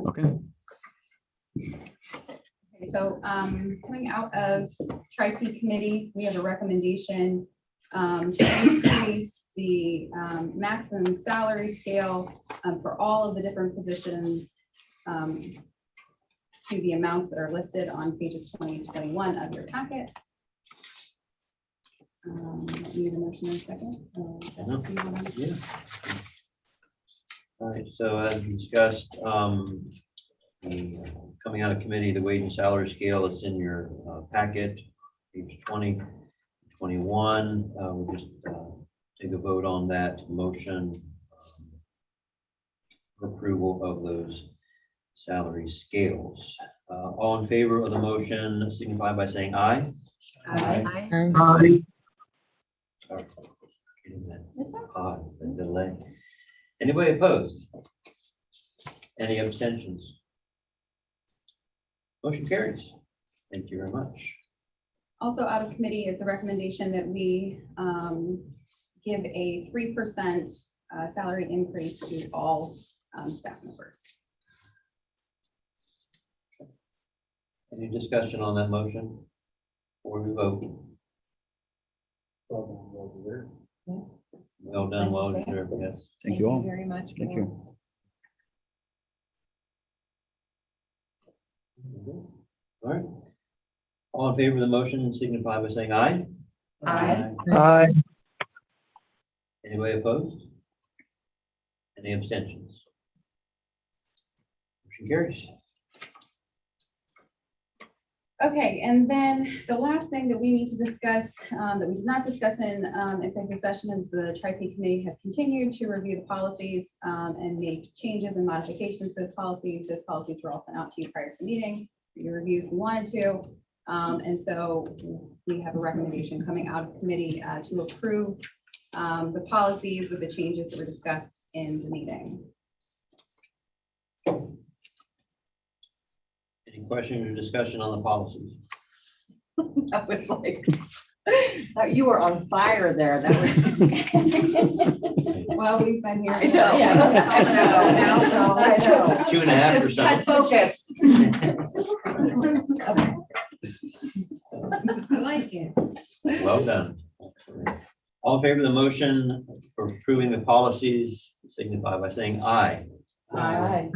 Okay. Okay, so coming out of Tri-P committee, we have a recommendation to increase the maximum salary scale for all of the different positions to the amounts that are listed on pages 20 and 21 of your packet. Need a motion in a second. Yeah. All right, so as discussed, the coming out of committee, the wage and salary scale is in your packet, page 20, 21. We'll just take a vote on that motion for approval of those salary scales. All in favor of the motion signify by saying aye. Aye. Aye. Sorry, getting that It's okay. pause, the delay. Anybody opposed? Any abstentions? Motion carries. Thank you very much. Also out of committee is the recommendation that we give a 3% salary increase to all staff members. Any discussion on that motion? Before we vote? Well done, well deserved, yes. Thank you all. Very much. Thank you. All right. All in favor of the motion signify by saying aye. Aye. Aye. Anybody opposed? Any abstentions? Motion carries. Okay, and then the last thing that we need to discuss, that we did not discuss in executive session, is the Tri-P committee has continued to review the policies and make changes and modifications to those policies. Those policies were all sent out to you prior to the meeting. You review if you wanted to. And so we have a recommendation coming out of committee to approve the policies with the changes that were discussed in the meeting. Any questions or discussion on the policies? I was like, you were on fire there. That was. Well, we've been here. I know. Yeah, I know. now, so I know. 2.5%. Focus. I like it. Well done. All in favor of the motion for approving the policies signify by saying aye. Aye.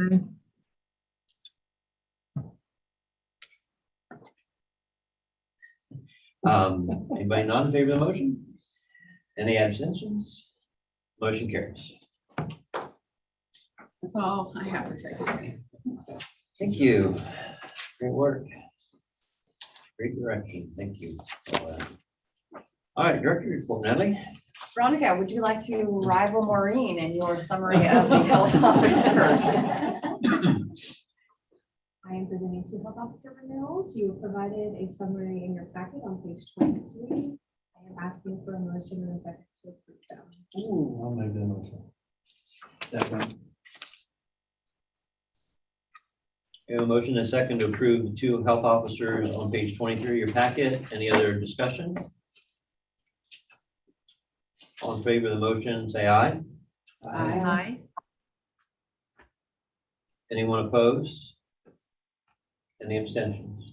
Anybody not in favor of the motion? Any abstentions? Motion carries. That's all I have for Tri-P. Thank you. Great work. Great direction. Thank you. All right, director report, Natalie. Veronica, would you like to rival Maureen in your summary of the health officers? I am presenting two health officer renewals. You provided a summary in your packet on page 23. I am asking for a motion in a second to approve them. I'll make the motion. Second. We have a motion and a second to approve the two health officers on page 23 of your packet. Any other discussion? All in favor of the motion, say aye. Aye. Anyone opposed? Any abstentions?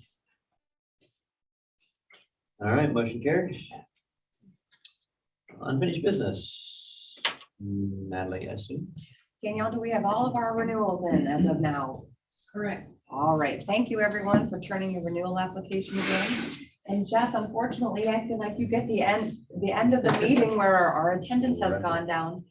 All right, motion carries. Unfinished business. Natalie, I assume. Danielle, do we have all of our renewals in as of now? Correct. All right, thank you everyone for turning your renewal applications in. And Jeff, unfortunately, I feel like you get the end of the meeting where our attendance has gone down.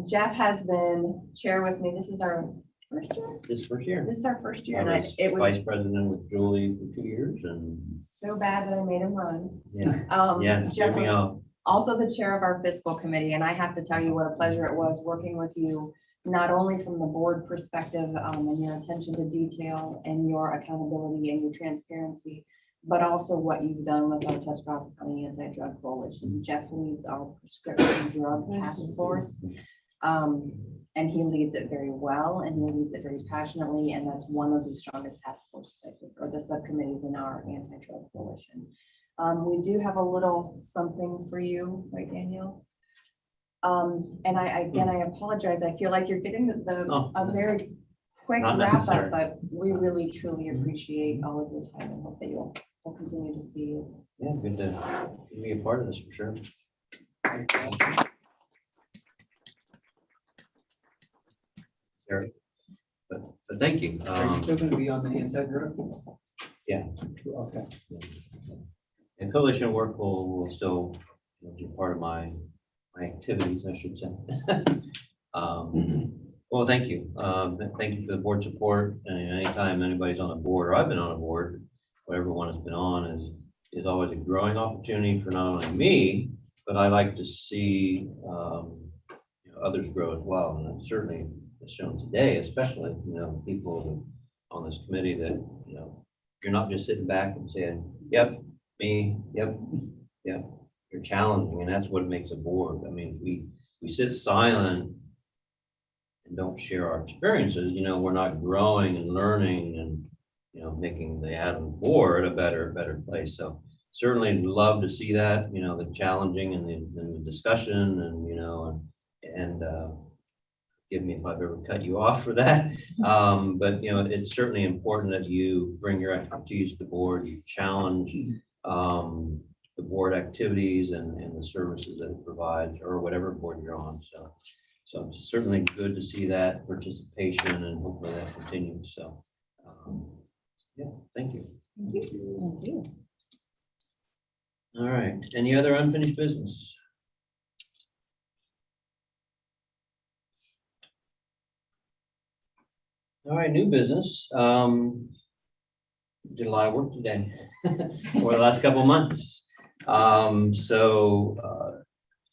Jeff has been chair with me. This is our first year. This first year. This is our first year, I and was it was vice president with Julie for 2 years, and so bad that I made him run. yeah, it Jeff scared me was off. also the chair of our fiscal committee, and I have to tell you what a pleasure it was working with you, not only from the board perspective and your attention to detail and your accountability and your transparency, but also what you've done with our Tuscarawas County Anti-Drug Coalition. Jeff leads our prescription drug task force, and he leads it very well, and he leads it very passionately, and that's one of the strongest task forces, I think, or the subcommittees in our Anti-Drug Coalition. We do have a little something for you, right, Danielle? And I apologize. I feel like you're getting a very quick Not wrap necessary. up, but we really truly appreciate all of your time and hope that you'll continue to see you. Yeah, good to be a part of this for sure. Eric, but thank you. Are you still gonna be on the inside road? Yeah. Okay. And coalition work will still be part of my activities, I should say. Well, thank you. Thank you for the board support. And anytime anybody's on a board, or I've been on a board, whatever one has been on is always a growing opportunity for not only me, but I like to see others grow as well. And that's certainly shown today, especially, people on this committee that, you're not just sitting back and saying, yep, me, yep, yep. You're challenging, and that's what makes a board. I mean, we sit silent and don't share our experiences, we're not growing and learning and, making the ADAMHS board a better place. So certainly love to see that, the challenging and the discussion and forgive me if I've ever cut you off for that. But it's certainly important that you bring your expertise to the board, you challenge the board activities and the services that it provides, or whatever board you're on. So it's certainly good to see that participation, and hopefully that continues. So yeah, thank you. Thank you. All right, any other unfinished business? All right, new business. Did a lot of work today over the last couple of months. So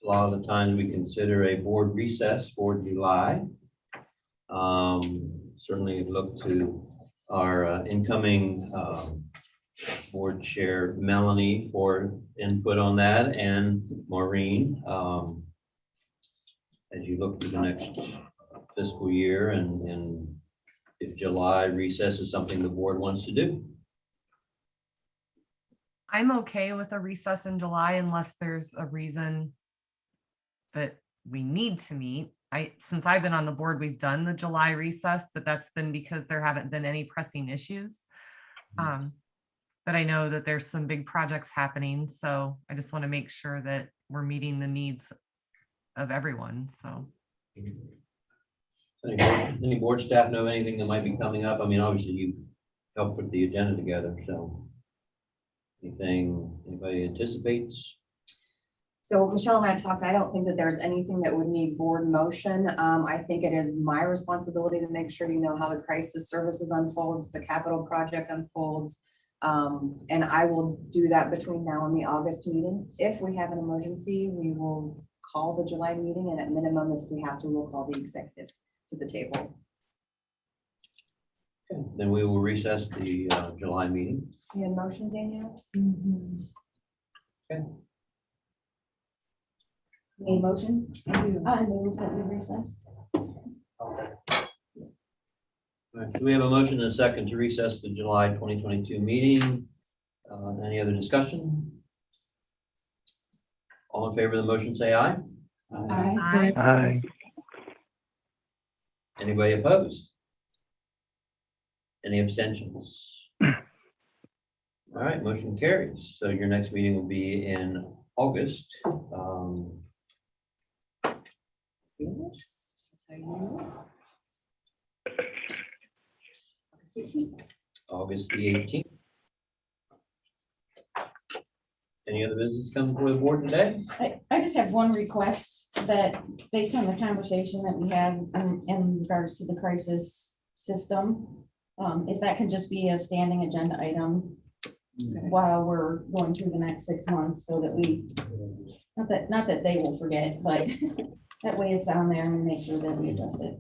a lot of the times we consider a board recess for July. Certainly look to our incoming board chair, Melanie, for input on that, and Maureen. As you look to the next fiscal year and if July recess is something the board wants to do. I'm okay with a recess in July unless there's a reason that we need to meet. Since I've been on the board, we've done the July recess, but that's been because there haven't been any pressing issues. But I know that there's some big projects happening, so I just want to make sure that we're meeting the needs of everyone, so. Any board staff know anything that might be coming up? I mean, obviously you helped put the agenda together, so anything anybody anticipates? So Michelle and I talked, I don't think that there's anything that would need board motion. I think it is my responsibility to make sure you know how the crisis services unfolds, the capital project unfolds. And I will do that between now and the August meeting. If we have an emergency, we will call the July meeting, and at minimum, if we have to, we'll call the executive to the table. Okay, then we will recess the July meeting. You had a motion, Danielle? Okay. Any motion? I move that we recess. All right, so we have a motion and a second to recess the July 2022 meeting. Any other discussion? All in favor of the motion, say aye. Aye. Aye. Anybody opposed? Any abstentions? All right, motion carries. So your next meeting will be in August. Yes, I'll tell you. August the 18th. Any other business come before the board today? I just have one request that, based on the conversation that we had in regards to the crisis system, if that can just be a standing agenda item while we're going through the next 6 months, so that we, not that they will forget, but that way it's on there and make sure that we address it.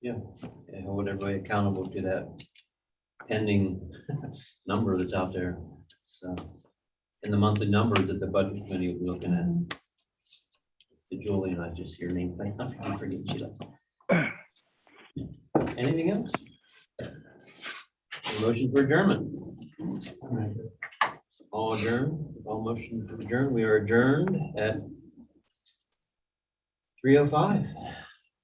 Yeah, hold everybody accountable to that pending number that's out there. So, and the monthly numbers that the budget committee will be looking at. Julie and I just hear name thing. I forget Sheila. Anything else? Motion for adjournment. All adjourned. All motion to adjourn. We are adjourned at 3:05.